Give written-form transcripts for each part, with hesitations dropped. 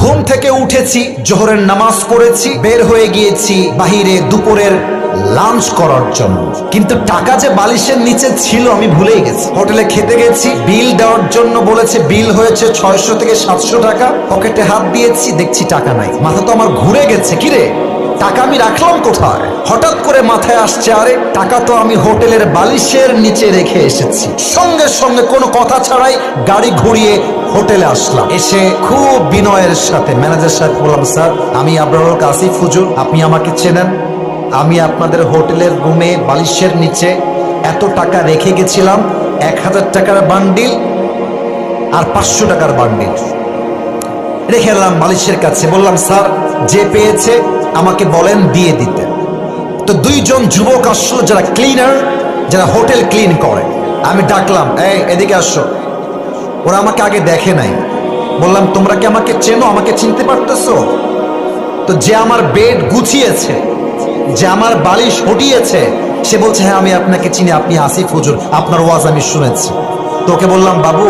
ঘুম থেকে উঠেছি, জোহরের নামাজ পড়েছি, বের হয়ে গিয়েছি বাহিরে দুপুরের লাঞ্চ করার জন্য, কিন্তু টাকা যে বালিশের নিচে ছিল আমি ভুলেই গেছি। হোটেলে খেতে গেছি, বিল দেওয়ার জন্য বলেছে, বিল হয়েছে 600 থেকে 700 টাকা। পকেটে হাত দিয়েছি, দেখছি টাকা নাই। মাথা তো আমার ঘুরে গেছে, কিরে টাকা আমি রাখলাম কোথায়? হঠাৎ করে মাথায় আসছে, আরে টাকা তো আমি হোটেলের বালিশের নিচে রেখে এসেছি। সঙ্গে সঙ্গে কোনো কথা ছাড়াই গাড়ি ঘুরিয়ে হোটেলে আসলাম। এসে খুব বিনয়ের সাথে ম্যানেজার সাহেব বললাম, স্যার আমি আবরারুল কাসিফ হুজুর, আপনি আমাকে চেনেন? আমি আপনাদের হোটেলের রুমে বালিশের নিচে এত টাকা রেখে গেছিলাম, 1000 টাকার বান্ডিল আর 500 টাকার বান্ডিল রেখে এলাম বালিশের কাছে। বললাম, স্যার যে পেয়েছে আমাকে বলেন দিয়ে দিতে। তো দুইজন যুবক আসলো, যারা ক্লিনার, যারা হোটেল ক্লিন করে। আমি ডাকলাম, এই এদিকে আসো। ওরা আমাকে আগে দেখে নাই। বললাম, তোমরা কি আমাকে চেনো? আমাকে চিনতে পারতেছো? তো যে আমার বেড গুছিয়েছে, যে আমার বালিশ হটিয়েছে, সে বলছে, হ্যাঁ আমি আপনাকে চিনি, আপনি আসিফ হুজুর, আপনার ওয়াজ আমি শুনেছি। তোকে বললাম, বাবু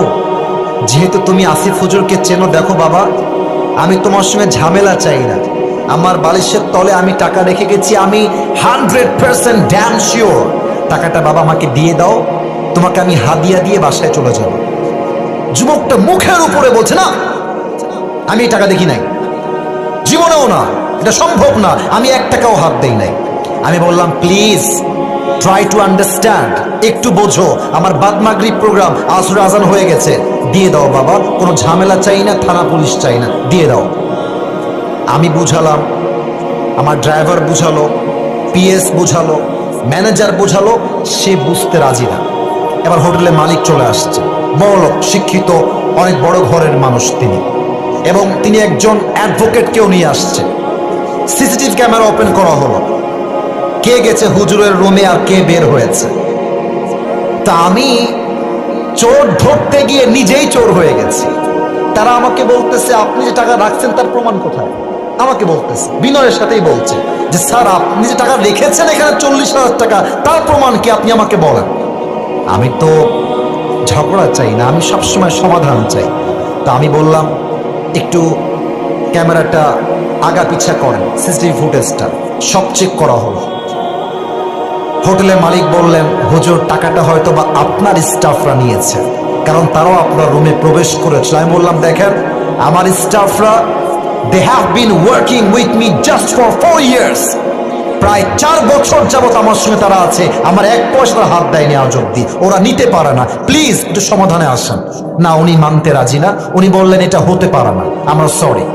যেহেতু তুমি আসিফ হুজুরকে চেনো, দেখো বাবা আমি তোমার সঙ্গে ঝামেলা চাই না। আমার বালিশের তলে আমি টাকা রেখে গেছি, আমি 100% ড্যাম শিওর টাকাটা বাবা আমাকে দিয়ে দাও, তোমাকে আমি হাদিয়া দিয়ে বাসায় চলে যাব। যুবকটা মুখের উপরে বলছে, না আমি টাকা দেখি নাই, জীবনেও না, এটা সম্ভব না, আমি 1 টাকাও হাত দেই নাই। আমি বললাম, প্লিজ ট্রাই টু আন্ডারস্ট্যান্ড, একটু বোঝো, আমার বাদ মাগরিব প্রোগ্রাম, আসর আজান হয়ে গেছে, দিয়ে দাও বাবা, কোনো ঝামেলা চাই না, থানা পুলিশ চাই না, দিয়ে দাও। আমি বুঝালাম, আমার ড্রাইভার বুঝালো, পিএস বুঝালো, ম্যানেজার বুঝালো, সে বুঝতে রাজি না। এবার হোটেলের মালিক চলে আসছে, বড়লোক, শিক্ষিত, অনেক বড় ঘরের মানুষ তিনি, এবং তিনি একজন অ্যাডভোকেটকেও নিয়ে আসছে। সিসিটিভি ক্যামেরা ওপেন করা হলো, কে গেছে হুজুরের রুমে আর কে বের হয়েছে। তা আমি চোর ধরতে গিয়ে নিজেই চোর হয়ে গেছি। তারা আমাকে বলতেছে, আপনি যে টাকা রাখছেন তার প্রমাণ কোথায়? আমাকে বলতেছে, বিনয়ের সাথেই বলছে যে, স্যার আপনি যে টাকা রেখেছেন এখানে 40,000 টাকা, তার প্রমাণ কি আপনি আমাকে বলেন। আমি তো ঝগড়া চাই না, আমি সবসময় সমাধান চাই। তা আমি বললাম, একটু ক্যামেরাটা আগা পিছা করেন, সিসিটিভি ফুটেজটা সব চেক করা হলো। হোটেলের মালিক বললেন, হুজুর টাকাটা হয়তো বা আপনার স্টাফরা নিয়েছে, কারণ তারাও আপনার রুমে প্রবেশ করেছিল। আমি বললাম, দেখেন আমার স্টাফরা, they have been working with me just for 4 years, প্রায় 4 বছর যাবত আমার সঙ্গে তারা আছে, আমার 1 পয়সা হাত দেয়নি আজ অব্দি, ওরা নিতে পারে না, প্লিজ একটু সমাধানে আসেন। না, উনি মানতে রাজি না, উনি বললেন এটা হতে পারে না, আমরা সরি।